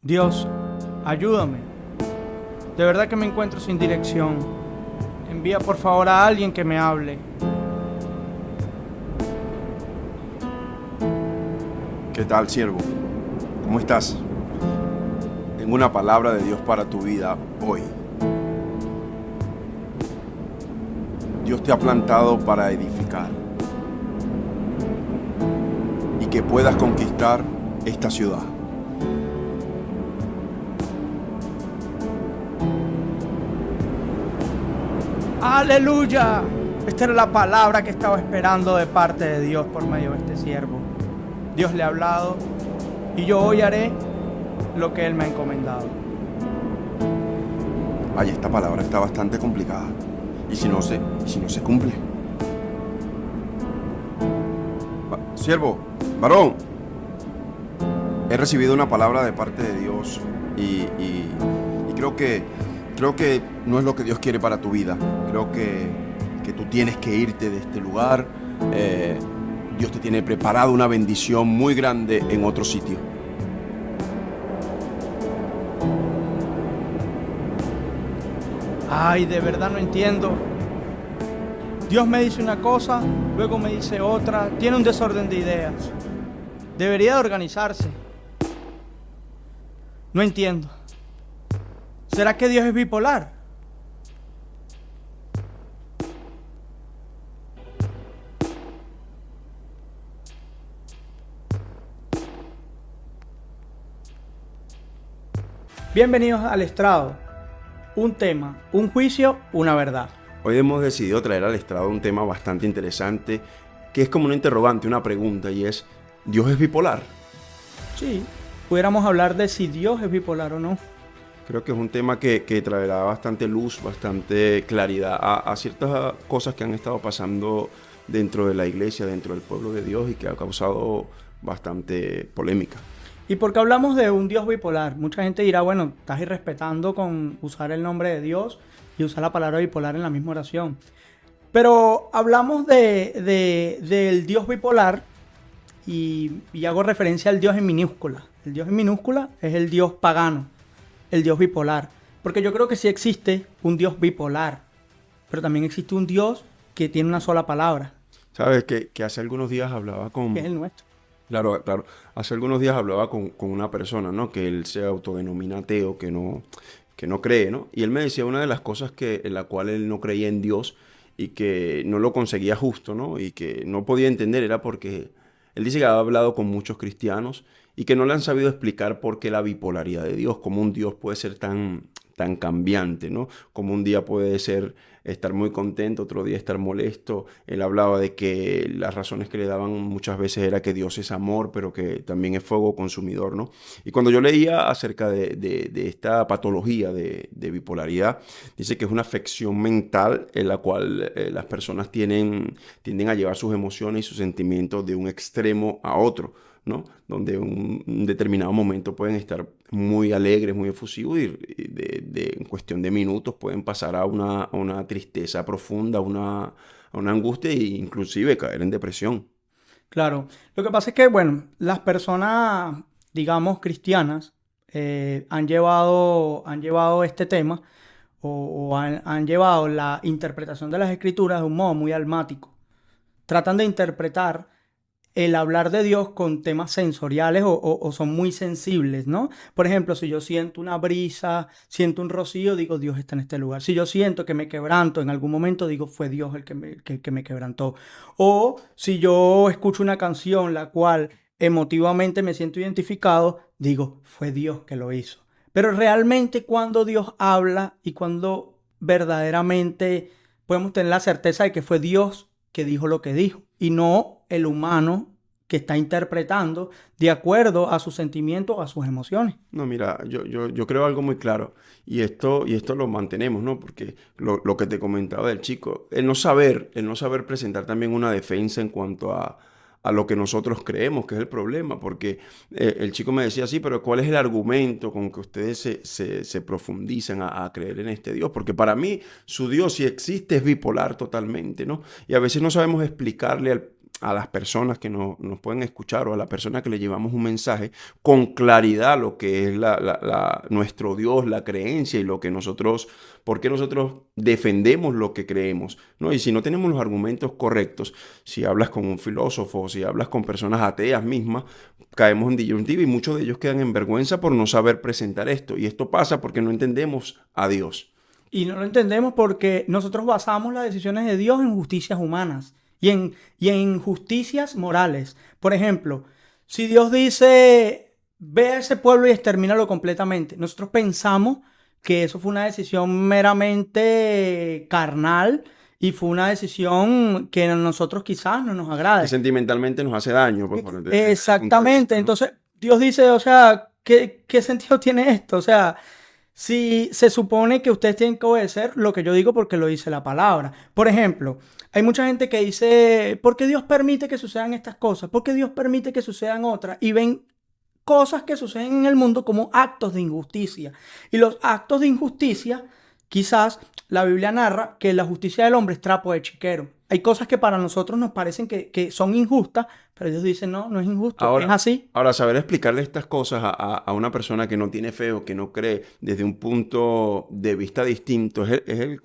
Dios, ayúdame. De verdad que me encuentro sin dirección. Envía por favor a alguien que me hable. ¿Qué tal, siervo? ¿Cómo estás? Tengo una palabra de Dios para tu vida hoy. Dios te ha plantado para edificar y que puedas conquistar esta ciudad. ¡Aleluya! Esta era la palabra que estaba esperando de parte de Dios por medio de este siervo. Dios le ha hablado y yo hoy haré lo que Él me ha encomendado. Ay, esta palabra está bastante complicada. ¿Y si no se cumple? Siervo, varón, he recibido una palabra de parte de Dios y creo que no es lo que Dios quiere para tu vida. Creo que tú tienes que irte de este lugar. Dios te tiene preparado una bendición muy grande en otro sitio. Ay, de verdad no entiendo. Dios me dice una cosa, luego me dice otra. Tiene un desorden de ideas. Debería de organizarse. No entiendo. ¿Será que Dios es bipolar? Bienvenidos al estrado. Un tema, un juicio, una verdad. Hoy hemos decidido traer al estrado un tema bastante interesante, que es como una interrogante, una pregunta, y es, ¿Dios es bipolar? Sí, pudiéramos hablar de si Dios es bipolar o no. Creo que es un tema que traerá bastante luz, bastante claridad a ciertas cosas que han estado pasando dentro de la iglesia, dentro del pueblo de Dios y que ha causado bastante polémica. ¿Y por qué hablamos de un Dios bipolar? Mucha gente dirá, bueno, estás irrespetando con usar el nombre de Dios y usar la palabra bipolar en la misma oración. Pero hablamos del Dios bipolar y hago referencia al Dios en minúscula. El Dios en minúscula es el Dios pagano, el Dios bipolar. Porque yo creo que sí existe un Dios bipolar, pero también existe un Dios que tiene una sola palabra, ¿Sabes? Que hace algunos días hablaba con... que es el nuestro. Claro, claro. Hace algunos días hablaba con una persona, ¿no? Que él se autodenomina ateo, que no cree, ¿no? Y él me decía una de las cosas en la cual él no creía en Dios y que no lo conseguía justo, ¿no? Y que no podía entender era porque él dice que ha hablado con muchos cristianos y que no le han sabido explicar por qué la bipolaridad de Dios, cómo un Dios puede ser tan cambiante, ¿no? Como un día puede ser estar muy contento, otro día estar molesto. Él hablaba de que las razones que le daban muchas veces era que Dios es amor, pero que también es fuego consumidor, ¿no? Y cuando yo leía acerca de esta patología de bipolaridad, dice que es una afección mental en la cual las personas tienden a llevar sus emociones y sus sentimientos de un extremo a otro, ¿no? Donde un determinado momento pueden estar muy alegres, muy efusivos y en cuestión de minutos pueden pasar a una tristeza profunda, a una angustia e inclusive caer en depresión. Claro, lo que pasa es que, bueno, las personas, digamos, cristianas, han llevado este tema o han llevado la interpretación de las escrituras de un modo muy almático. Tratan de interpretar el hablar de Dios con temas sensoriales o son muy sensibles, ¿no? Por ejemplo, si yo siento una brisa, siento un rocío, digo, Dios está en este lugar. Si yo siento que me quebranto en algún momento, digo, fue Dios el que me quebrantó. O si yo escucho una canción la cual emotivamente me siento identificado, digo, fue Dios que lo hizo. Pero realmente cuando Dios habla y cuando verdaderamente podemos tener la certeza de que fue Dios que dijo lo que dijo y no el humano que está interpretando de acuerdo a sus sentimientos o a sus emociones. No, mira, yo creo algo muy claro y esto lo mantenemos, ¿no? Porque lo que te comentaba del chico, el no saber presentar también una defensa en cuanto a lo que nosotros creemos que es el problema, porque el chico me decía, sí, pero ¿cuál es el argumento con que ustedes se profundizan a creer en este Dios? Porque para mí su Dios, si existe, es bipolar totalmente, ¿no? Y a veces no sabemos explicarle a las personas que nos pueden escuchar o a la persona que le llevamos un mensaje con claridad lo que es nuestro Dios, la creencia y lo que nosotros, por qué nosotros defendemos lo que creemos, ¿no? Y si no tenemos los argumentos correctos, si hablas con un filósofo, si hablas con personas ateas mismas, caemos en disyuntiva y muchos de ellos quedan en vergüenza por no saber presentar esto. Y esto pasa porque no entendemos a Dios. Y no lo entendemos porque nosotros basamos las decisiones de Dios en justicias humanas y en justicias morales. Por ejemplo, si Dios dice, ve a ese pueblo y extermínalo completamente, nosotros pensamos que eso fue una decisión meramente carnal y fue una decisión que a nosotros quizás no nos Que agrade. sentimentalmente nos hace daño, pues, desde ese punto de Exactamente. vista, ¿no? Entonces, Dios dice, o sea, ¿qué sentido tiene esto? O sea, si se supone que ustedes tienen que obedecer lo que yo digo porque lo dice la palabra. Por ejemplo, hay mucha gente que dice, ¿por qué Dios permite que sucedan estas cosas? ¿Por qué Dios permite que sucedan otras? Y ven cosas que suceden en el mundo como actos de injusticia. Y los actos de injusticia, quizás la Biblia narra que la justicia del hombre es trapo de chiquero. Hay cosas que para nosotros nos parecen que son injustas, pero Dios dice, no, no es injusto, es Ahora, así. ahora, saber explicarle estas cosas a una persona que no tiene fe o que no cree desde un punto de vista distinto es el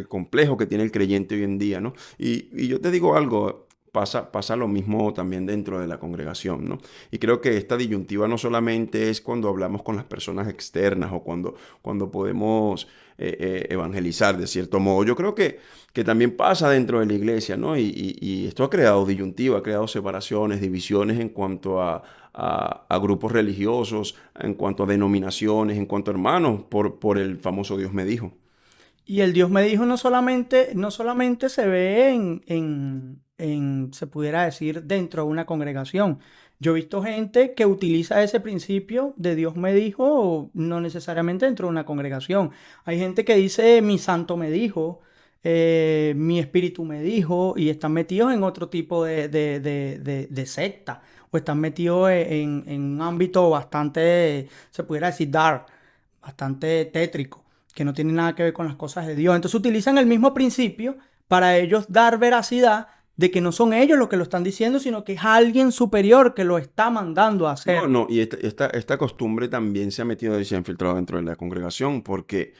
complejo que tiene el creyente hoy en día, ¿no? Y yo te digo algo, pasa lo mismo también dentro de la congregación, ¿no? Y creo que esta disyuntiva no solamente es cuando hablamos con las personas externas o cuando podemos evangelizar de cierto modo. Yo creo que también pasa dentro de la iglesia, ¿no? Y esto ha creado disyuntiva, ha creado separaciones, divisiones en cuanto a grupos religiosos, en cuanto a denominaciones, en cuanto a hermanos, por el famoso Dios me dijo. Y el Dios me dijo no solamente se ve se pudiera decir, dentro de una congregación. Yo he visto gente que utiliza ese principio de Dios me dijo, no necesariamente dentro de una congregación. Hay gente que dice mi santo me dijo, mi espíritu me dijo, y están metidos en otro tipo de secta, o están metidos en un ámbito bastante, se pudiera decir, dark, bastante tétrico, que no tiene nada que ver con las cosas de Dios. Entonces utilizan el mismo principio para ellos dar veracidad de que no son ellos los que lo están diciendo, sino que es alguien superior que lo está mandando a No, hacer. no, y esta costumbre también se ha metido y se ha infiltrado dentro de la congregación, porque,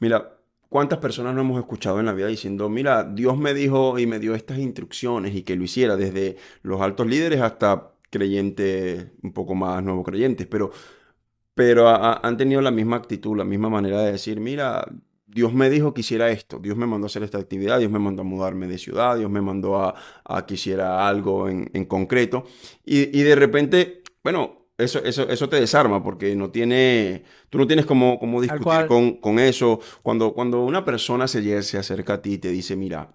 mira, ¿cuántas personas no hemos escuchado en la vida diciendo, mira, Dios me dijo y me dio estas instrucciones y que lo hiciera desde los altos líderes hasta creyentes un poco más nuevos creyentes, pero han tenido la misma actitud, la misma manera de decir, mira, Dios me dijo que hiciera esto, Dios me mandó a hacer esta actividad, Dios me mandó a mudarme de ciudad, Dios me mandó a que hiciera algo en concreto. Y de repente, bueno, eso te desarma porque tú no tienes cómo Tal discutir cual. con eso. Cuando una persona se acerca a ti y te dice, mira,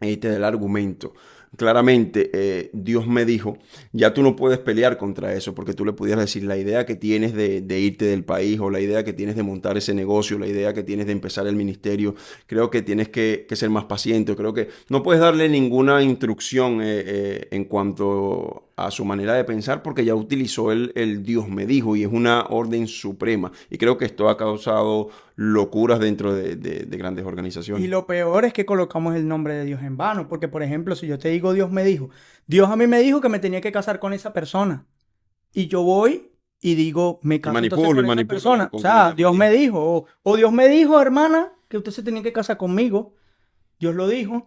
y te da el argumento. Claramente, Dios me dijo, ya tú no puedes pelear contra eso, porque tú le pudieras decir la idea que tienes de irte del país, o la idea que tienes de montar ese negocio, la idea que tienes de empezar el ministerio. Creo que tienes que ser más paciente. Creo que no puedes darle ninguna instrucción en cuanto a su manera de pensar, porque ya utilizó el Dios me dijo, y es una orden suprema. Y creo que esto ha causado locuras dentro de grandes Y organizaciones. lo peor es que colocamos el nombre de Dios en vano, porque por ejemplo, si yo te digo Dios me dijo, Dios a mí me dijo que me tenía que casar con esa persona, y yo voy y digo, me caso entonces Y con esa manipulo persona. O con sea, Dios me Dios me dijo. dijo, o Dios me dijo, hermana, que usted se tenía que casar conmigo. Dios lo dijo.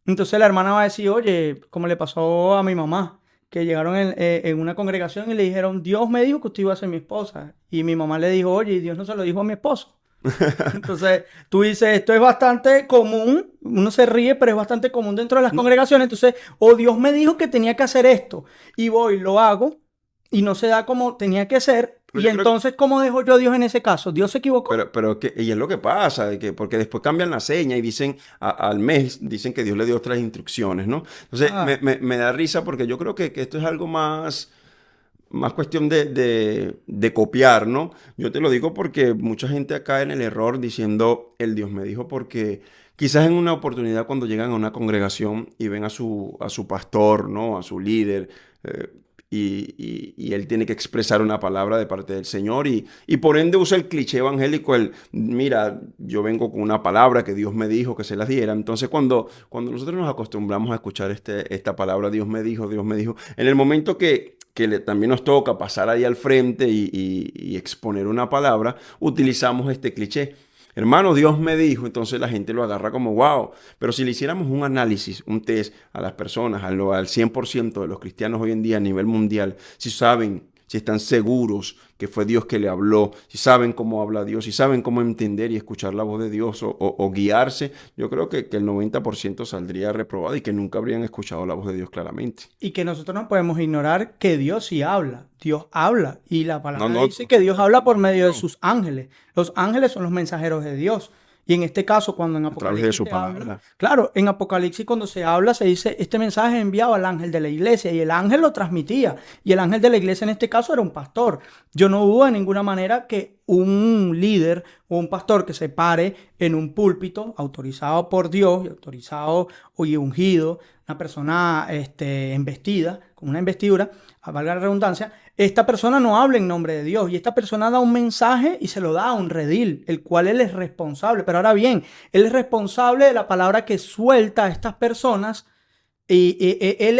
Entonces la hermana va a decir, oye, como le pasó a mi mamá, que llegaron en una congregación y le dijeron, Dios me dijo que usted iba a ser mi esposa. Y mi mamá le dijo, oye, y Dios no se lo dijo a mi esposo. Entonces, tú dices, esto es bastante común, uno se ríe, pero es bastante común dentro de las No, congregaciones. Entonces, o Dios me dijo que tenía que hacer esto, y voy, lo hago, y no se da como tenía que ser. pero Y yo creo que, entonces, ¿cómo dejo yo a Dios en ese caso? ¿Dios se equivocó? y es lo que pasa, porque después cambian la seña y dicen, al mes, dicen que Dios le dio otras instrucciones, ¿no? Entonces, Ah, me da risa porque yo creo que esto es algo más cuestión de copiar, ¿no? Yo te lo digo porque mucha gente cae en el error diciendo, el Dios me dijo, porque quizás en una oportunidad cuando llegan a una congregación y ven a su pastor, ¿no? A su líder, y él tiene que expresar una palabra de parte del Señor y por ende usa el cliché evangélico, mira, yo vengo con una palabra que Dios me dijo que se las diera. Entonces cuando nosotros nos acostumbramos a escuchar esta palabra, Dios me dijo, en el momento que también nos toca pasar ahí al frente y exponer una palabra, utilizamos este cliché. Hermano, Dios me dijo, entonces la gente lo agarra como wow. Pero si le hiciéramos un análisis, un test a las personas, al 100% de los cristianos hoy en día a nivel mundial, si saben, si están seguros que fue Dios que le habló, si saben cómo habla Dios, si saben cómo entender y escuchar la voz de Dios o guiarse, yo creo que el 90% saldría reprobado y que nunca habrían escuchado la voz de Dios claramente. Y que nosotros no podemos ignorar que Dios sí habla. Dios habla. Y la No, palabra no, dice que Dios habla por medio de no, sus ángeles. Los ángeles son los mensajeros de Dios. Y en este caso, cuando en a través de Apocalipsis su se habla, palabra. claro, en Apocalipsis cuando se habla, se dice, este mensaje es enviado al ángel de la iglesia y el ángel lo transmitía. Y el ángel de la iglesia en este caso era un pastor. Yo no dudo de ninguna manera que un líder o un pastor que se pare en un púlpito autorizado por Dios y autorizado y ungido, una persona embestida, con una investidura, a valga la redundancia, esta persona no habla en nombre de Dios y esta persona da un mensaje y se lo da a un redil, el cual él es responsable. Pero ahora bien, él es responsable de la palabra que suelta a estas personas y él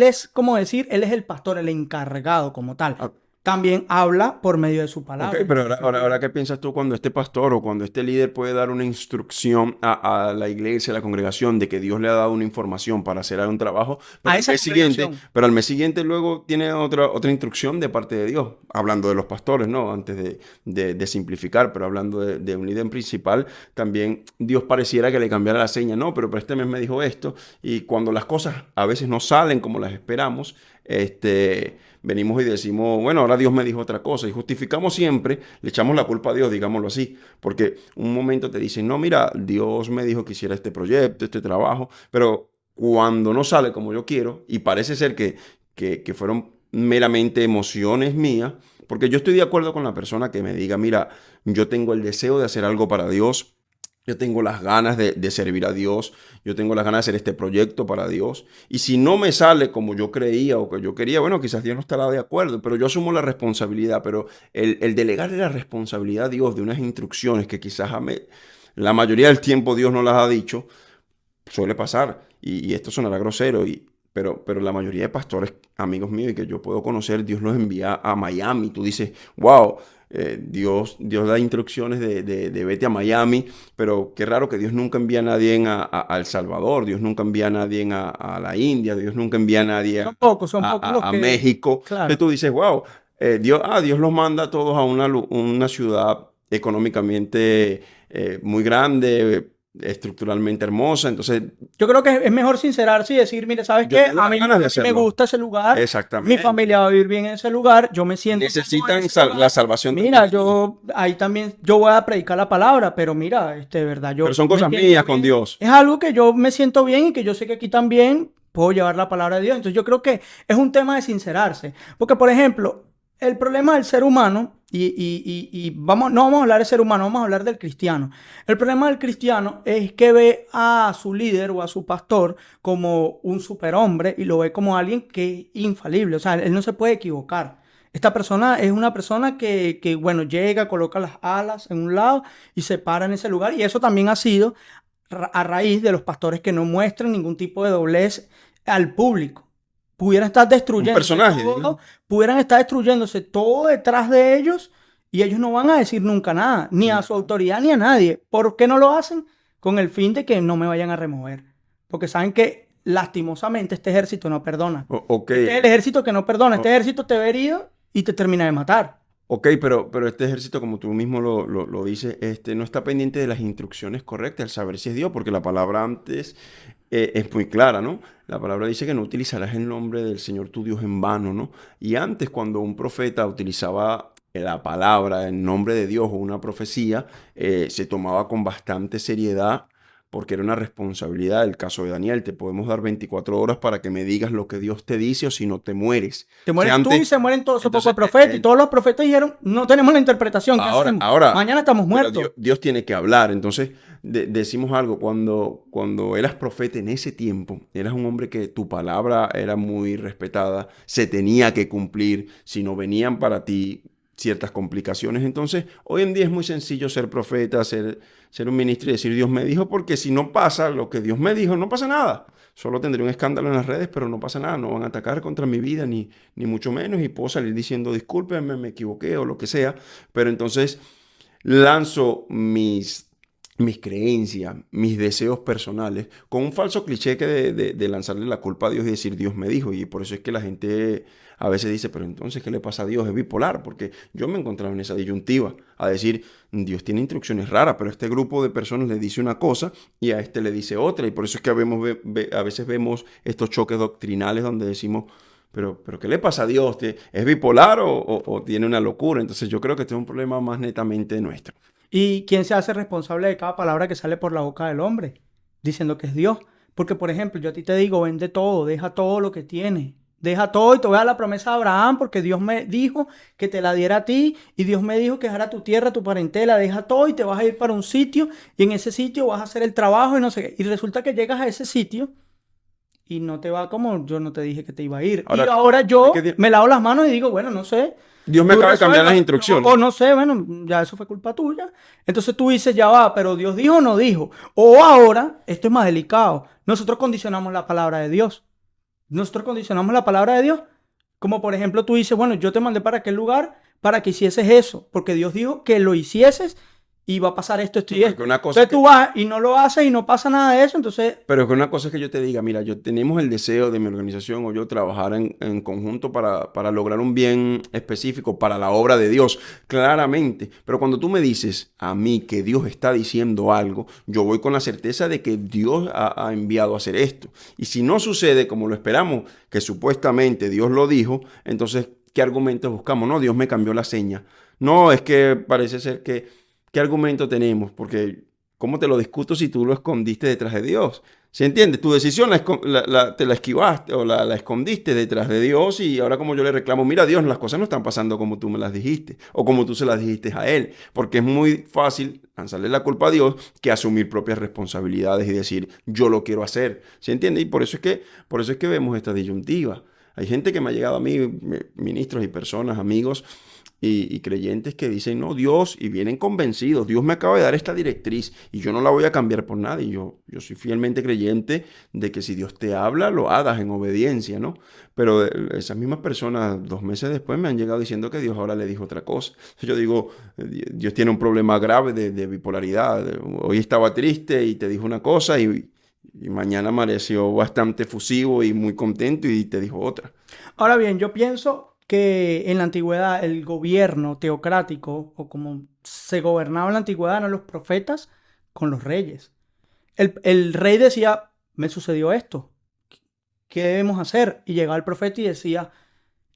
es, como decir, él es el pastor, el encargado como tal. Ah, También habla por medio de su ok, palabra y por pero su ahora, escritura. ¿qué piensas tú cuando este pastor o cuando este líder puede dar una instrucción a la iglesia, a la congregación, de que Dios le ha dado una información para hacer un trabajo, A esa congregación. pero al mes siguiente luego tiene otra instrucción de parte de Dios? Hablando de los pastores, ¿no? Antes de simplificar, pero hablando de un líder principal, también Dios pareciera que le cambiara la seña, no, pero este mes me dijo esto, y cuando las cosas a veces no salen como las esperamos, venimos y decimos, bueno, ahora Dios me dijo otra cosa y justificamos siempre, le echamos la culpa a Dios, digámoslo así, porque un momento te dicen, no, mira, Dios me dijo que hiciera este proyecto, este trabajo, pero cuando no sale como yo quiero y parece ser que fueron meramente emociones mías, porque yo estoy de acuerdo con la persona que me diga, mira, yo tengo el deseo de hacer algo para Dios. Yo tengo las ganas de servir a Dios, yo tengo las ganas de hacer este proyecto para Dios. Y si no me sale como yo creía o que yo quería, bueno, quizás Dios no estará de acuerdo, pero yo asumo la responsabilidad. Pero el delegarle la responsabilidad a Dios de unas instrucciones que quizás la mayoría del tiempo Dios no las ha dicho, suele pasar. Y esto sonará grosero, pero la mayoría de pastores, amigos míos y que yo puedo conocer, Dios los envía a Miami. Tú dices, wow. Dios da instrucciones de vete a Miami, pero qué raro que Dios nunca envía a nadie a El Salvador, Dios nunca envía a nadie a la India, Dios nunca envía a nadie Son pocos los a que, México. Entonces claro. tú dices, wow, Dios los manda a todos a una ciudad económicamente muy grande, estructuralmente hermosa, entonces Yo creo que es mejor sincerarse y decir, mire, ¿sabes yo qué? tengo las ganas de A mí me hacerlo. gusta ese lugar, mi Exactamente. familia va a vivir bien en ese lugar, yo me siento cómodo en Necesitan ese la lugar. salvación Mira, también. yo ahí también, yo voy a predicar la palabra, pero mira, verdad, Pero yo son me cosas siento mías con bien. Dios. Es algo que yo me siento bien y que yo sé que aquí también puedo llevar la palabra de Dios. Entonces yo creo que es un tema de sincerarse. Porque, por ejemplo, el problema del ser humano, no vamos a hablar del ser humano, vamos a hablar del cristiano. El problema del cristiano es que ve a su líder o a su pastor como un superhombre y lo ve como alguien que es infalible. O sea, él no se puede equivocar. Esta persona es una persona bueno, llega, coloca las alas en un lado y se para en ese lugar. Y eso también ha sido a raíz de los pastores que no muestran ningún tipo de doblez al público. Pudieran estar Un destruyéndose personaje, todo, digamos. pudieran estar destruyéndose todo detrás de ellos y ellos no van a decir nunca nada, ni a su autoridad ni a nadie. ¿Por qué no lo hacen? Con el fin de que no me vayan a remover. Porque saben que lastimosamente este ejército no perdona. Ok, Este es el ejército que no perdona. Este o- ejército te ve herido y te termina de matar. ok, pero este ejército, como tú mismo lo dices, no está pendiente de las instrucciones correctas, al saber si es Dios, porque la palabra antes es muy clara, ¿no? La palabra dice que no utilizarás el nombre del Señor tu Dios en vano, ¿no? Y antes, cuando un profeta utilizaba la palabra en nombre de Dios o una profecía, se tomaba con bastante seriedad porque era una responsabilidad. El caso de Daniel, te podemos dar 24 horas para que me digas lo que Dios te dice o si no te mueres. Te O mueres sea, tú y antes, se mueren todos esos pocos entonces, profetas. Y todos los profetas dijeron, no tenemos la interpretación, ¿qué ahora, hacemos? ahora, Mañana estamos pero muertos. Dios tiene que hablar. Entonces, decimos algo, cuando eras profeta en ese tiempo, eras un hombre que tu palabra era muy respetada, se tenía que cumplir, si no venían para ti ciertas complicaciones. Entonces, hoy en día es muy sencillo ser profeta, ser un ministro y decir Dios me dijo, porque si no pasa lo que Dios me dijo, no pasa nada. Solo tendré un escándalo en las redes, pero no pasa nada, no van a atacar contra mi vida, ni mucho menos, y puedo salir diciendo discúlpeme, me equivoqué o lo que sea, pero entonces lanzo mis creencias, mis deseos personales, con un falso cliché que de lanzarle la culpa a Dios y decir Dios me dijo. Y por eso es que la gente a veces dice, pero entonces, ¿qué le pasa a Dios? Es bipolar, porque yo me encontraba en esa disyuntiva, a decir, Dios tiene instrucciones raras, pero este grupo de personas le dice una cosa y a este le dice otra. Y por eso es que a veces vemos estos choques doctrinales donde decimos, pero ¿qué le pasa a Dios? ¿Es bipolar o tiene una locura? Entonces yo creo que este es un problema más netamente nuestro. ¿Y quién se hace responsable de cada palabra que sale por la boca del hombre? Diciendo que es Dios. Porque, por ejemplo, yo a ti te digo, vende todo, deja todo lo que tienes. Deja todo y te voy a dar la promesa de Abraham porque Dios me dijo que te la diera a ti y Dios me dijo que dejara tu tierra, tu parentela, deja todo y te vas a ir para un sitio y en ese sitio vas a hacer el trabajo y no sé qué. Y resulta que llegas a ese sitio y no te va como yo no te dije que te iba a ir. Y Ahora, ahora es yo que me lavo las manos y digo, bueno, no sé. Dios me Tú acaba de cambiar las resuelvas, instrucciones. o no sé, bueno, ya eso fue culpa tuya. Entonces tú dices, ya va, pero Dios dijo o no dijo. O ahora, esto es más delicado, nosotros condicionamos la palabra de Dios. Nosotros condicionamos la palabra de Dios. Como por ejemplo tú dices, bueno, yo te mandé para aquel lugar para que hicieses eso, porque Dios dijo que lo hicieses y va a pasar esto, esto Sí, y porque esto. una cosa es Entonces que, tú vas y no lo haces y no pasa nada de eso, entonces pero es que una cosa es que yo te diga, mira, yo tenemos el deseo de mi organización o yo trabajar en conjunto para lograr un bien específico para la obra de Dios, claramente. Pero cuando tú me dices a mí que Dios está diciendo algo, yo voy con la certeza de que Dios ha enviado a hacer esto. Y si no sucede como lo esperamos, que supuestamente Dios lo dijo, entonces, ¿qué argumentos buscamos? No, Dios me cambió la seña. No, es que parece ser que ¿qué argumento tenemos? Porque ¿cómo te lo discuto si tú lo escondiste detrás de Dios? ¿Sí entiendes? Tu decisión te la esquivaste o la escondiste detrás de Dios y ahora como yo le reclamo, mira Dios, las cosas no están pasando como tú me las dijiste o como tú se las dijiste a Él. Porque es muy fácil lanzarle la culpa a Dios que asumir propias responsabilidades y decir, yo lo quiero hacer. ¿Sí entiendes? Y por eso es que vemos esta disyuntiva. Hay gente que me ha llegado a mí, ministros y personas, amigos, y creyentes que dicen, no, Dios, y vienen convencidos, Dios me acaba de dar esta directriz y yo no la voy a cambiar por nadie. Yo soy fielmente creyente de que si Dios te habla, lo hagas en obediencia, ¿no? Pero esas mismas personas 2 meses después me han llegado diciendo que Dios ahora le dijo otra cosa. Yo digo, Dios tiene un problema grave de bipolaridad. Hoy estaba triste y te dijo una cosa y mañana amaneció bastante fusivo y muy contento y te dijo otra. ahora bien, yo pienso que en la antigüedad el gobierno teocrático, o como se gobernaba en la antigüedad, eran los profetas con los reyes. El rey decía, me sucedió esto, ¿qué debemos hacer? Y llegaba el profeta y decía,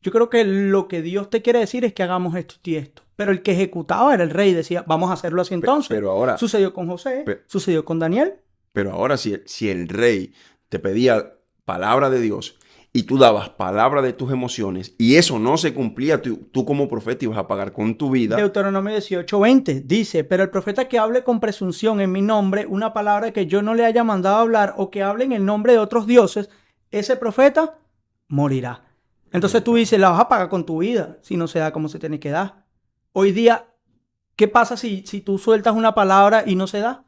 yo creo que lo que Dios te quiere decir es que hagamos esto y esto. Pero el que ejecutaba era el rey, decía, vamos a hacerlo así entonces. Pero ahora, Sucedió con José, pe- sucedió con Daniel. Pero ahora si el rey te pedía palabra de Dios y tú dabas palabra de tus emociones y eso no se cumplía, tú como profeta ibas a pagar con tu vida. Deuteronomio 18:20 dice, pero el profeta que hable con presunción en mi nombre, una palabra que yo no le haya mandado hablar o que hable en el nombre de otros dioses, ese profeta morirá. Entonces tú dices, la vas a pagar con tu vida si no se da como se tiene que dar. Hoy día, ¿qué pasa si tú sueltas una palabra y no se da?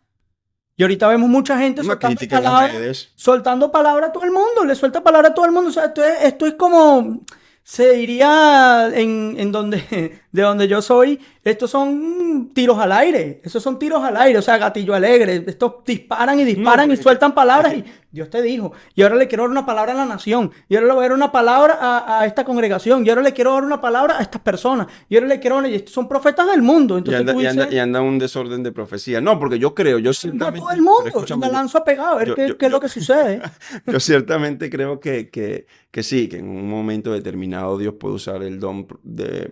Y ahorita vemos mucha gente Una crítica en las redes. soltando palabra a todo el mundo, le suelta palabra a todo el mundo. O sea, esto es como se diría en donde, de donde yo soy, estos son tiros al aire. Esos son tiros al aire, o sea, gatillo alegre. Estos disparan y disparan No, y sueltan palabras. es Y que Dios te dijo. Y ahora le quiero dar una palabra a la nación. Y ahora le voy a dar una palabra a esta congregación. Y ahora le quiero dar una palabra a estas personas. Y ahora le quiero. Y estos son profetas del mundo. Entonces tú dices. y anda un desorden de profecía. No, porque yo creo, yo A ciertamente, todo el pero mundo. Y escúchame, me lanzo a pegar a ver yo, qué, yo, qué es lo yo, que sucede. yo ciertamente creo que sí, que en un momento determinado Dios puede usar el don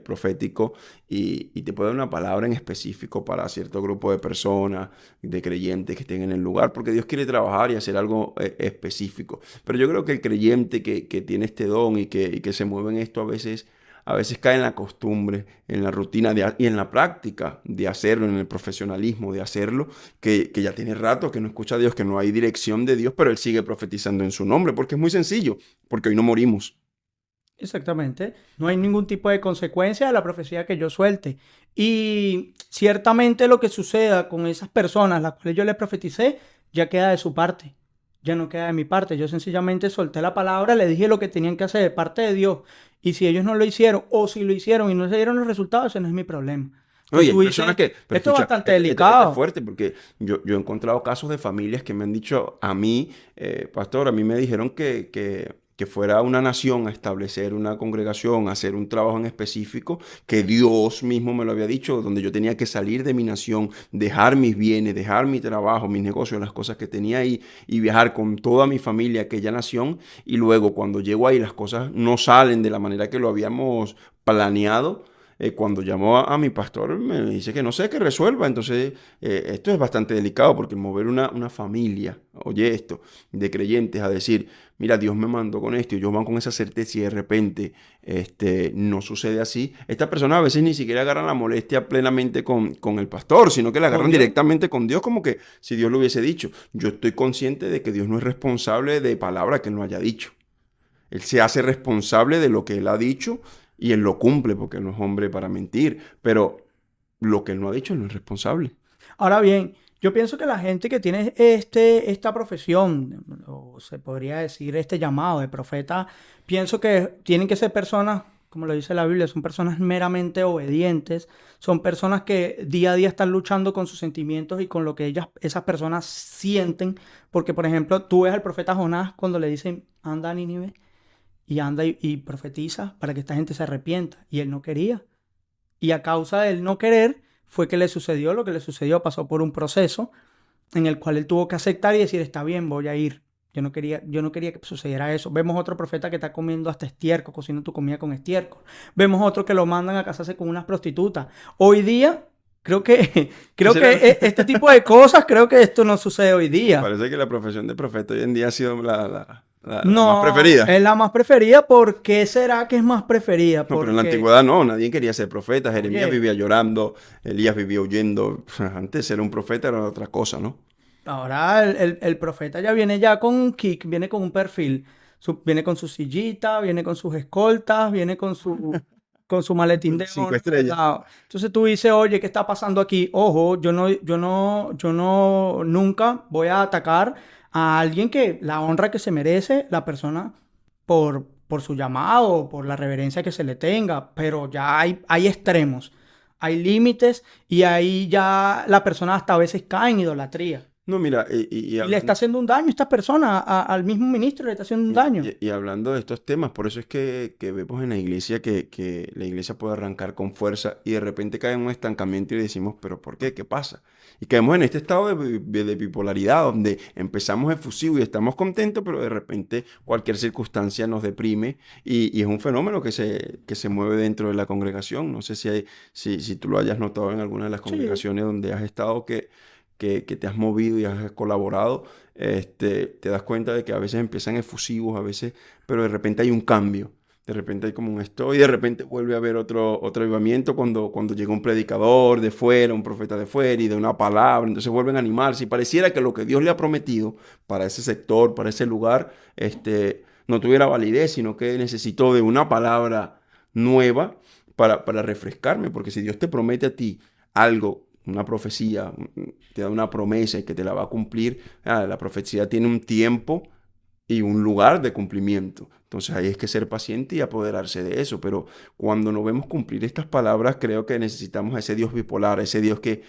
profético específico y te puede dar una palabra en específico para cierto grupo de personas, de creyentes que estén en el lugar, porque Dios quiere trabajar y hacer algo específico. Pero yo creo que el creyente que tiene este don y que se mueve en esto a veces cae en la costumbre, en la rutina y en la práctica de hacerlo, en el profesionalismo de hacerlo, que ya tiene rato que no escucha a Dios, que no hay dirección de Dios, pero él sigue profetizando en su nombre, porque es muy sencillo, porque hoy no morimos. Exactamente. No hay ningún tipo de consecuencia de la profecía que yo suelte. Y ciertamente lo que suceda con esas personas, las cuales yo les profeticé, ya queda de su parte. Ya no queda de mi parte. Yo sencillamente solté la palabra, le dije lo que tenían que hacer de parte de Dios. Y si ellos no lo hicieron, o si lo hicieron y no se dieron los resultados, ese no es mi problema. Entonces Oye, hay tú personas dices, que, pero esto es escucha, bastante esto es delicado. fuerte porque yo he encontrado casos de familias que me han dicho a mí, pastor, a mí me dijeron que fuera una nación a establecer una congregación, a hacer un trabajo en específico, que Dios mismo me lo había dicho, donde yo tenía que salir de mi nación, dejar mis bienes, dejar mi trabajo, mis negocios, las cosas que tenía ahí y viajar con toda mi familia a aquella nación. Y luego cuando llego ahí las cosas no salen de la manera que lo habíamos planeado. Cuando llamó a mi pastor me dice que no sé, que resuelva. Entonces, esto es bastante delicado porque mover una familia, oye esto, de creyentes a decir, mira, Dios me mandó con esto y ellos van con esa certeza y de repente no sucede así. Estas personas a veces ni siquiera agarran la molestia plenamente con el pastor, sino que la Con agarran Dios. directamente con Dios, como que si Dios lo hubiese dicho. Yo estoy consciente de que Dios no es responsable de palabras que Él no haya dicho. Él se hace responsable de lo que Él ha dicho y Él lo cumple porque Él no es hombre para mentir. Pero lo que Él no ha dicho, Él no es responsable. Ahora bien, yo pienso que la gente que tiene esta profesión, o se podría decir este llamado de profeta, pienso que tienen que ser personas, como lo dice la Biblia, son personas meramente obedientes, son personas que día a día están luchando con sus sentimientos y con lo que esas personas sienten, porque por ejemplo, tú ves al profeta Jonás cuando le dicen, anda a Nínive y anda y profetiza para que esta gente se arrepienta, y él no quería. Y a causa del no querer fue que le sucedió lo que le sucedió. Pasó por un proceso en el cual él tuvo que aceptar y decir, está bien, voy a ir. Yo no quería que sucediera eso. Vemos otro profeta que está comiendo hasta estiércol, cocinando tu comida con estiércol. Vemos otro que lo mandan a casarse con unas prostitutas. Hoy día, creo que, creo Esa que era- este tipo de cosas, creo que esto no sucede hoy día. Parece que la profesión de profeta hoy en día ha sido la más No, preferida. es la más preferida. ¿Por qué será que es más preferida? No, pero en la Porque, antigüedad no, nadie quería ser profeta. Jeremías oye, vivía llorando, Elías vivía huyendo. Antes ser un profeta era otra cosa, ¿no? ahora el profeta ya viene ya con un kick, viene con un perfil, viene con su sillita, viene con sus escoltas, viene con su maletín de Cinco honor, estrellas. ¿verdad? Entonces tú dices, oye, ¿qué está pasando aquí? Ojo, yo no, nunca voy a atacar a alguien que la honra que se merece la persona por su llamado, por la reverencia que se le tenga, pero ya hay extremos, hay límites y ahí ya la persona hasta a veces cae en idolatría. No, mira, y Y le está hablando, haciendo un daño a esta persona, al mismo ministro le está haciendo un daño. y hablando de estos temas, por eso es que vemos en la iglesia que la iglesia puede arrancar con fuerza y de repente cae en un estancamiento y decimos, ¿pero por qué? ¿Qué pasa? Y caemos en este estado de bipolaridad donde empezamos efusivos y estamos contentos, pero de repente cualquier circunstancia nos deprime y es un fenómeno que se mueve dentro de la congregación. No sé si tú lo hayas notado en alguna de las Sí. congregaciones donde has estado que te has movido y has colaborado, te das cuenta de que a veces empiezan efusivos, a veces, pero de repente hay un cambio. De repente hay como un esto y de repente vuelve a haber otro avivamiento cuando llega un predicador de fuera, un profeta de fuera y de una palabra, entonces vuelven a animarse y pareciera que lo que Dios le ha prometido para ese sector, para ese lugar, no tuviera validez, sino que necesitó de una palabra nueva para refrescarme, porque si Dios te promete a ti algo, una profecía, te da una promesa y que te la va a cumplir, la profecía tiene un tiempo y un lugar de cumplimiento. Entonces ahí es que ser paciente y apoderarse de eso. Pero cuando no vemos cumplir estas palabras, creo que necesitamos a ese Dios bipolar, a ese Dios que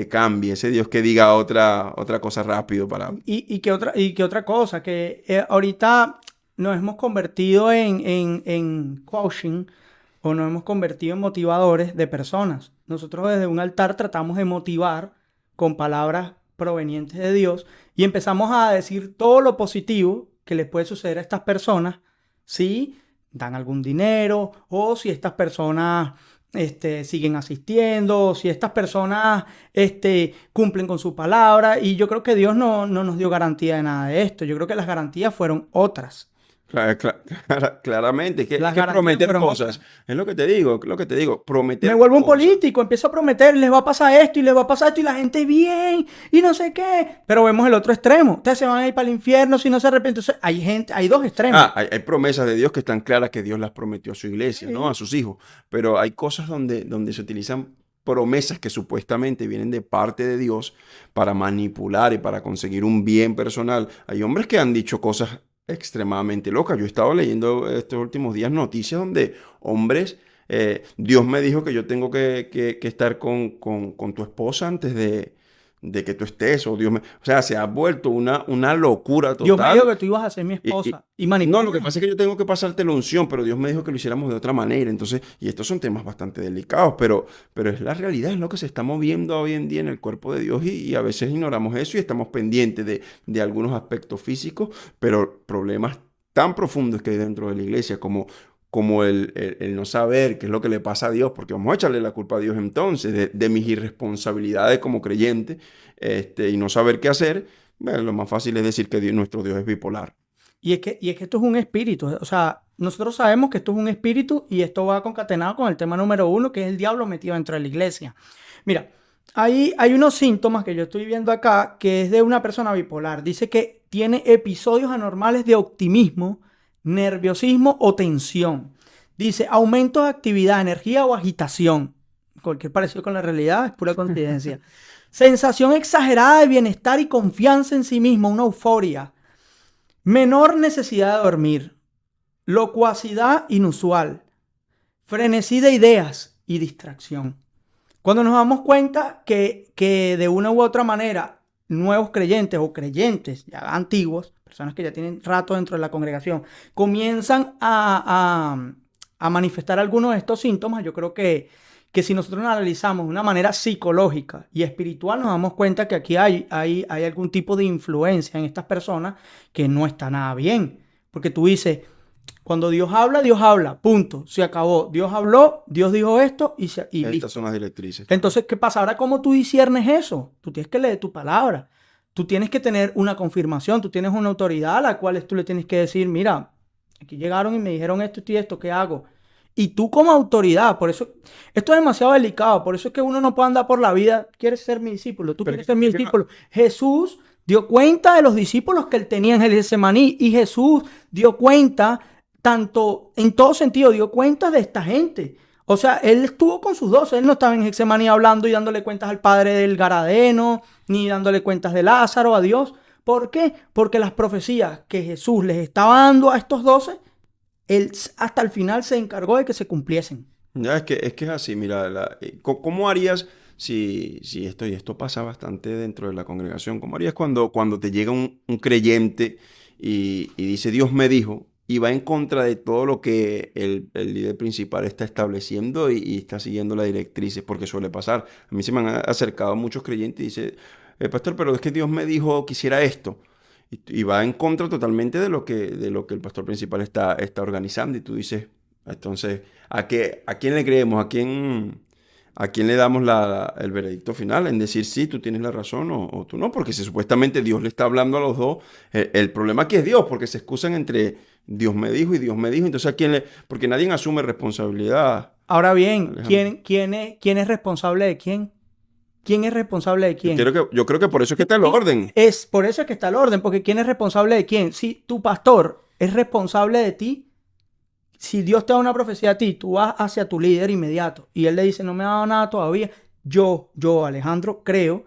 cambie, ese Dios que diga otra cosa rápido para... Y que otra cosa, que ahorita nos hemos convertido en coaching o nos hemos convertido en motivadores de personas. Nosotros desde un altar tratamos de motivar con palabras provenientes de Dios y empezamos a decir todo lo positivo que les puede suceder a estas personas si dan algún dinero o si estas personas siguen asistiendo, si estas personas cumplen con su palabra. Y yo creo que Dios no nos dio garantía de nada de esto. Yo creo que las garantías fueron otras. Claramente, Las que garantías prometer fueron cosas. otras. Es lo que te digo, es lo que te digo. Me Prometer vuelvo un cosas. político, empiezo a prometer, les va a pasar esto y les va a pasar esto y la gente bien y no sé qué. Pero vemos el otro extremo. Ustedes se van a ir para el infierno si no se arrepienten. Entonces, hay dos extremos. Hay promesas de Dios que están claras que Dios las prometió a su iglesia, ¿no? A Sí. sus hijos. Pero hay cosas donde se utilizan promesas que supuestamente vienen de parte de Dios para manipular y para conseguir un bien personal. Hay hombres que han dicho cosas extremadamente locas. Yo he estado leyendo estos últimos días noticias donde hombres, Dios me dijo que yo tengo que estar con tu esposa antes de que tú estés, o sea, se ha vuelto una locura Dios me dijo total. que tú ibas a ser mi Y, esposa y no, lo que manipulan. pasa es que yo tengo que pasarte la unción, pero Dios me dijo que lo hiciéramos de otra manera. Entonces, y estos son temas bastante delicados, pero es la realidad, es lo que se está moviendo hoy en día en el cuerpo de Dios y a veces ignoramos eso y estamos pendientes de algunos aspectos físicos, pero problemas tan profundos que hay dentro de la iglesia como el no saber qué es lo que le pasa a Dios, porque vamos a echarle la culpa a Dios entonces de mis irresponsabilidades como creyente, y no saber qué hacer. Bueno, lo más fácil es decir que nuestro Dios es bipolar. Y es que esto es un espíritu. O sea, nosotros sabemos que esto es un espíritu y esto va concatenado con el tema número uno, que es el diablo metido dentro de la iglesia. Mira, hay unos síntomas que yo estoy viendo acá que es de una persona bipolar. Dice que tiene episodios anormales de optimismo, nerviosismo o tensión. Dice aumento de actividad, energía o agitación. Cualquier parecido con la realidad es pura coincidencia. Sensación exagerada de bienestar y confianza en sí mismo, una euforia. Menor necesidad de dormir, locuacidad inusual, frenesí de ideas y distracción. Cuando nos damos cuenta que de una u otra manera nuevos creyentes o creyentes ya antiguos, personas que ya tienen rato dentro de la congregación, comienzan a manifestar algunos de estos síntomas, yo creo que si nosotros analizamos de una manera psicológica y espiritual, nos damos cuenta que aquí hay algún tipo de influencia en estas personas que no está nada bien. Porque tú dices, cuando Dios habla, punto, se acabó. Dios habló, Dios dijo esto y Estas listo. son las directrices. Entonces, ¿qué pasa? Ahora, ¿cómo tú disiernes eso? Tú tienes que leer tu palabra. Tú tienes que tener una confirmación, tú tienes una autoridad a la cual tú le tienes que decir, mira, aquí llegaron y me dijeron esto y esto, ¿qué hago? Y tú como autoridad, por eso, esto es demasiado delicado, por eso es que uno no puede andar por la vida, quieres ser mi discípulo, tú Pero quieres ser mi es que no- discípulo. Jesús dio cuenta de los discípulos que él tenía en el Getsemaní y Jesús dio cuenta, tanto en todo sentido, dio cuenta de esta gente. O sea, él estuvo con sus 12, él no estaba en Getsemaní hablando y dándole cuentas al padre del Garadeno, ni dándole cuentas de Lázaro, a Dios. ¿Por qué? Porque las profecías que Jesús les estaba dando a estos 12 él hasta el final se encargó de que se cumpliesen. Ya es que es así, mira, ¿cómo harías si esto pasa bastante dentro de la congregación? ¿Cómo harías cuando te llega un creyente y dice, Dios me dijo, y va en contra de todo lo que el líder principal está estableciendo y está siguiendo las directrices? Porque suele pasar. A mí se me han acercado muchos creyentes y dice, pastor, pero es que Dios me dijo que hiciera esto. Y va en contra totalmente de lo que el pastor principal está organizando. Y tú dices, entonces, ¿a quién le creemos? ¿A quién le damos el veredicto final? En decir, sí, tú tienes la razón o tú no. Porque si supuestamente Dios le está hablando a los dos, el problema aquí es Dios, porque se excusan entre Dios me dijo y Dios me dijo. Entonces, porque nadie asume responsabilidad, Ahora bien, Alejandro. ¿quién es responsable de quién? ¿Quién es responsable de quién? Yo creo que por eso es que está el orden. Es por eso es que está el orden, porque ¿quién es responsable de quién? Si tu pastor es responsable de ti, si Dios te da una profecía a ti, tú vas hacia tu líder inmediato y él le dice, no me ha dado nada todavía. Alejandro, creo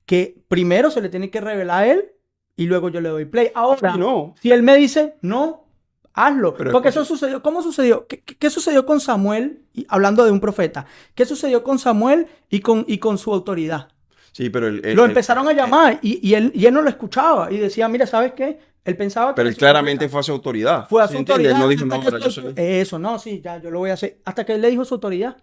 que primero se le tiene que revelar a él y luego yo le doy play. Ahora, Sí, no. si él me dice, no, hazlo. Pero Porque escucha, eso sucedió. ¿Cómo sucedió? ¿Qué sucedió con Samuel? Hablando de un profeta. ¿Qué sucedió con Samuel y con su autoridad? sí, pero Lo empezaron a llamar y él no lo escuchaba y decía, mira, ¿sabes qué? Él pensaba que pero era él su claramente profeta. fue a su autoridad. Fue a ¿Sí su entiendes? Él autoridad no dijo, hasta no, que ahora yo soy. eso, no, sí, ya yo lo voy a hacer. Hasta que él le dijo su autoridad.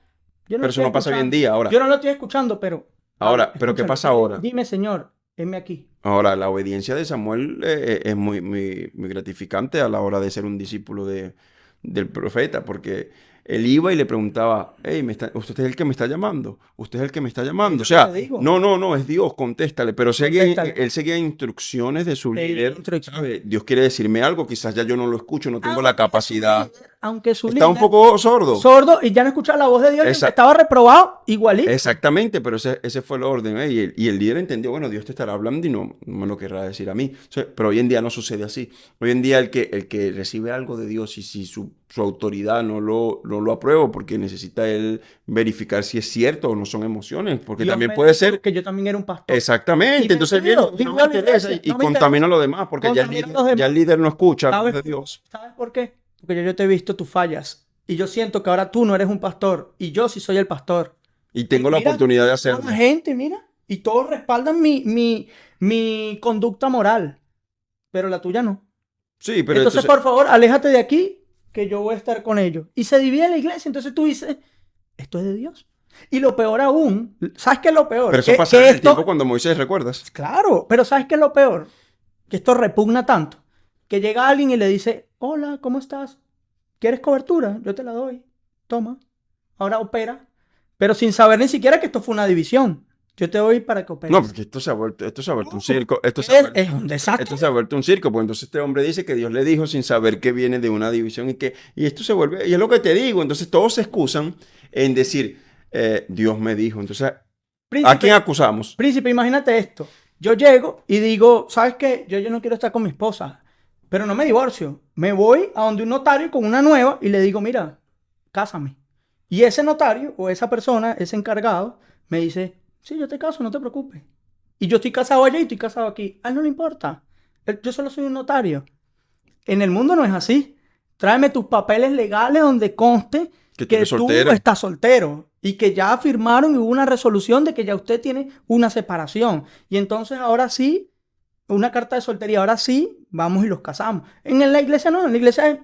Yo no lo Pero eso estoy no pasa hoy en escuchando. día. Ahora, Yo no lo estoy escuchando, pero Pablo, pero ¿qué escúchalo. pasa ahora? Dime, Señor, heme aquí. Ahora, la obediencia de Samuel es muy, muy, muy gratificante a la hora de ser un discípulo del profeta, porque él iba y le preguntaba, hey, ¿usted es el que me está llamando? ¿Usted es el que me está llamando? O Es lo que sea, te digo. no, es Dios, contéstale. Pero Contéstale. él seguía instrucciones de su Te di líder, instrucción. ¿sabe? Dios quiere decirme algo, quizás ya yo no lo escucho, no tengo la Aunque su capacidad. líder, aunque su Está un líder, poco sordo. sordo y ya no escuchaba la voz de Dios y aunque Esa, estaba reprobado, igualito. Exactamente, pero ese fue el orden, ¿eh? Y el líder entendió, bueno, Dios te estará hablando y no me lo querrá decir a mí. O sea, pero hoy en día no sucede así. Hoy en día el que recibe algo de Dios y si su autoridad no lo aprueba porque necesita él verificar si es cierto o no son emociones, porque Dios también me puede dijo ser que yo también era un pastor. Y exactamente. Entonces viene, decido, no digo me a la interesa iglesia, y no me contamina interesa. a los demás porque Contamina a los ya el demás. líder no escucha la voz ¿Sabes, de Dios. ¿Sabes por qué? Porque yo te he visto tus fallas. Y yo siento que ahora tú no eres un pastor. Y yo sí soy el pastor. Y Y tengo la mira, oportunidad de toda la hacerlo. gente, mira. Y todos respaldan mi conducta moral. Pero la tuya no. Sí, pero Entonces, entonces, por favor, aléjate de aquí, que yo voy a estar con ellos. Y se divide la iglesia. Entonces tú dices, esto es de Dios. Y lo peor aún, ¿sabes qué es lo pero peor? eso pasaba en el tiempo cuando Moisés, ¿recuerdas? Claro, pero ¿sabes qué es lo peor? Que esto repugna tanto. Que llega alguien y le dice, hola, ¿cómo estás? ¿Quieres cobertura? Yo te la doy. Toma. Ahora opera. Pero sin saber ni siquiera que esto fue una división. Yo te doy para que No, operes. porque esto se ha vuelto un circo, Es un desastre. esto se ha vuelto un circo, pues entonces este hombre dice que Dios le dijo sin saber que viene de una división y esto se vuelve, y es lo que te digo, entonces todos se excusan en decir, Dios me dijo, entonces, ¿a quién Príncipe, acusamos? príncipe, imagínate esto. Yo llego y digo, ¿sabes qué? Yo no quiero estar con mi esposa, pero no me divorcio. Me voy a donde un notario con una nueva y le digo, mira, cásame. Y ese notario o esa persona, ese encargado, me dice, sí, yo te caso, no te preocupes. Y yo estoy casado allá y estoy casado aquí. A él no le importa. Yo solo soy un notario. En el mundo no es así. Tráeme tus papeles legales donde conste Que tú que eres tú soltera. estás soltero y que ya firmaron y hubo una resolución de que ya usted tiene una separación. Y entonces ahora sí, una carta de soltería, ahora sí, vamos y los casamos. En la iglesia no, en la iglesia es,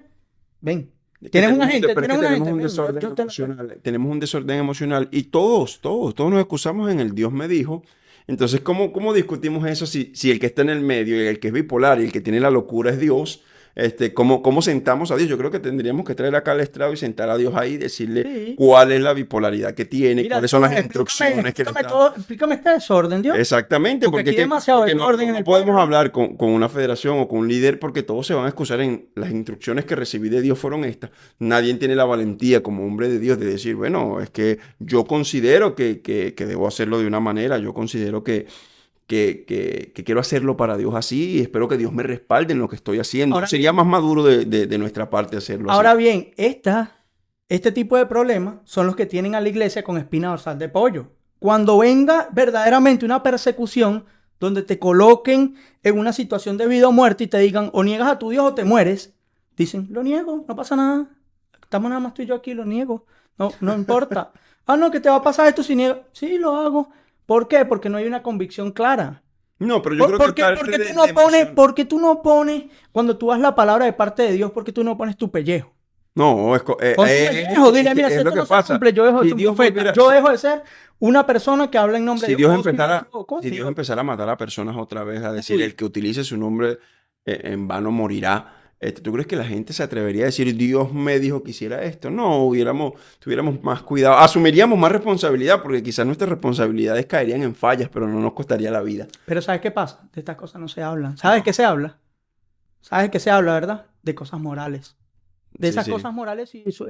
ven, Es que tienes un tenemos agente, pero es que tienes un tenemos agente, un ven, desorden yo te la... emocional, tenemos un desorden emocional y todos nos excusamos en el Dios me dijo. Entonces, ¿cómo discutimos eso si el que está en el medio y el que es bipolar y el que tiene la locura es Dios? ¿Cómo sentamos a Dios? Yo creo que tendríamos que traer acá al estrado y sentar a Dios ahí y decirle Sí. cuál es la bipolaridad que tiene, Mira, cuáles son las Dios, instrucciones que le explícame está. todo, explícame este desorden, Dios. Exactamente, Porque porque, aquí hay demasiado porque desorden en no el podemos pueblo. hablar con una federación o con un líder porque todos se van a excusar en las instrucciones que recibí de Dios fueron estas. Nadie tiene la valentía como hombre de Dios de decir, bueno, es que yo considero que debo hacerlo de una manera, yo considero que quiero hacerlo para Dios así y espero que Dios me respalde en lo que estoy haciendo. Ahora Sería bien, más maduro de nuestra parte hacerlo así. ahora bien, este tipo de problemas son los que tienen a la iglesia con espina dorsal de pollo. Cuando venga verdaderamente una persecución donde te coloquen en una situación de vida o muerte y te digan o niegas a tu Dios o te mueres, dicen, lo niego, no pasa nada. Estamos nada más tú y yo aquí, lo niego. No, no importa. Ah, no, que te va a pasar esto si niegas. Sí, lo hago. ¿Por qué? Porque no hay una convicción clara. No, pero yo creo que parte Porque tú de no pones, emoción. porque tú no pones, cuando tú das la palabra de parte de Dios, porque tú no pones tu pellejo. No, Pon tu pellejo, dile, mira, si es lo esto que no se pasa. cumple, yo dejo de Si ser un Dios profeta, volviera, yo dejo de ser una persona que habla en nombre si de Dios. Dios O si me empezara, equivoco, si Dios digo, empezara a matar a personas otra vez, a decir uy, el que utilice su nombre en vano morirá, ¿tú crees que la gente se atrevería a decir Dios me dijo que hiciera esto? No, tuviéramos más cuidado, asumiríamos más responsabilidad porque quizás nuestras responsabilidades caerían en fallas, pero no nos costaría la vida. pero ¿sabes qué pasa? De estas cosas no se hablan. ¿Sabes qué se habla? ¿Sabes qué se habla, verdad? De cosas morales. De Sí, esas sí, cosas morales y eso,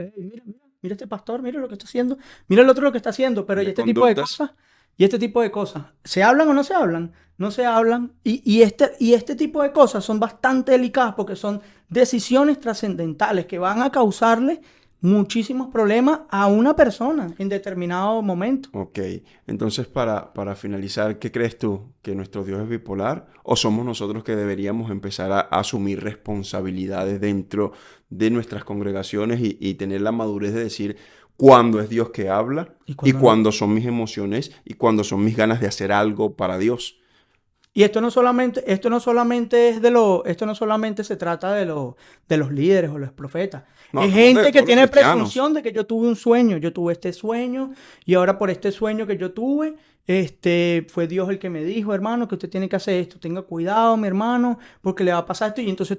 mira este pastor, mira lo que está haciendo, mira el otro lo que está haciendo, pero ¿y de este tipo de conductas. cosas? ¿Y este tipo de cosas? ¿Se hablan o no se hablan? No se hablan. Y este tipo de cosas son bastante delicadas porque son decisiones trascendentales que van a causarle muchísimos problemas a una persona en determinado momento. Ok, entonces para finalizar, ¿qué crees tú? ¿Que nuestro Dios es bipolar? ¿O somos nosotros que deberíamos empezar a asumir responsabilidades dentro de nuestras congregaciones y tener la madurez de decir cuándo es Dios que habla Y y cuando no. cuándo son mis emociones y cuándo son mis ganas de hacer algo para Dios? Y esto no solamente esto no solamente se trata de los líderes o los profetas. No, Es hablamos de gente que todos los tiene cristianos. presunción de que yo tuve un sueño, yo tuve este sueño, y ahora por este sueño que yo tuve, fue Dios el que me dijo, hermano, que usted tiene que hacer esto. Tenga cuidado, mi hermano, porque le va a pasar esto. Y entonces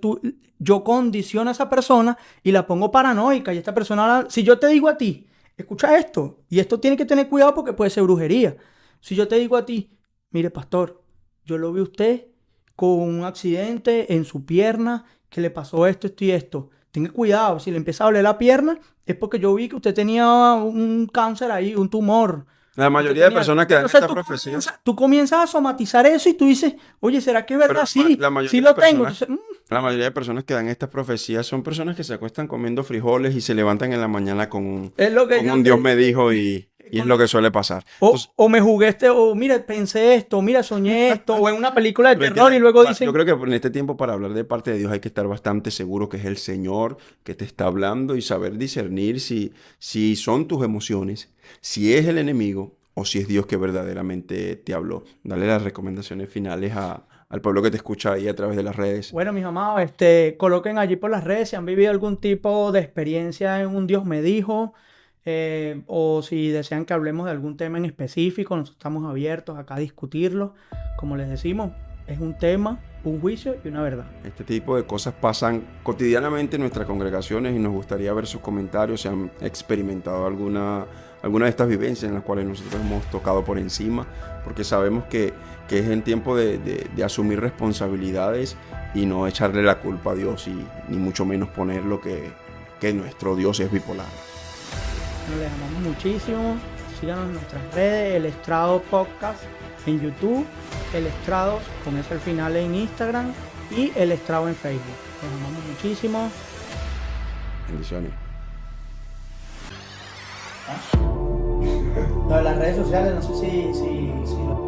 yo condiciono a esa persona y la pongo paranoica. Y esta persona, si yo te digo a ti, escucha esto, y esto tiene que tener cuidado porque puede ser brujería. Si yo te digo a ti, mire, pastor, yo lo vi a usted con un accidente en su pierna, que le pasó esto, esto y esto. Tenga cuidado, si le empieza a doler la pierna, es porque yo vi que usted tenía un cáncer ahí, un tumor. La Usted mayoría de tenía... personas que dan Entonces esta profecía, tú comienzas a somatizar eso y tú dices, oye, ¿será que es pero verdad? Sí, la sí mayoría de lo tengo. personas, Entonces, la mayoría de personas que dan estas profecías son personas que se acuestan comiendo frijoles y se levantan en la mañana es lo que con yo un Dios te... me dijo y es lo que suele pasar. Entonces, O me jugué o mira, pensé esto, mira, soñé esto, o en una película de pero terror y luego yo dicen, creo que en este tiempo para hablar de parte de Dios hay que estar bastante seguro que es el Señor que te está hablando y saber discernir si son tus emociones, si es el enemigo o si es Dios que verdaderamente te habló. Dale las recomendaciones finales al pueblo que te escucha ahí a través de las redes. bueno, mis amados, coloquen allí por las redes si han vivido algún tipo de experiencia en un Dios me dijo, o si desean que hablemos de algún tema en específico, nosotros estamos abiertos acá a discutirlo. Como les decimos, es un tema, un juicio y una verdad. Este tipo de cosas pasan cotidianamente en nuestras congregaciones y nos gustaría ver sus comentarios, si han experimentado alguna de estas vivencias en las cuales nosotros hemos tocado por encima, porque sabemos que es en tiempo de asumir responsabilidades y no echarle la culpa a Dios y ni mucho menos poner lo que nuestro Dios es bipolar. Nos les amamos muchísimo. Síganos en nuestras redes, El Estrado Podcast en YouTube, El Estrado con ese al final en Instagram y El Estrado en Facebook. Los amamos muchísimo. Bendiciones. Lo de las redes sociales, no sé si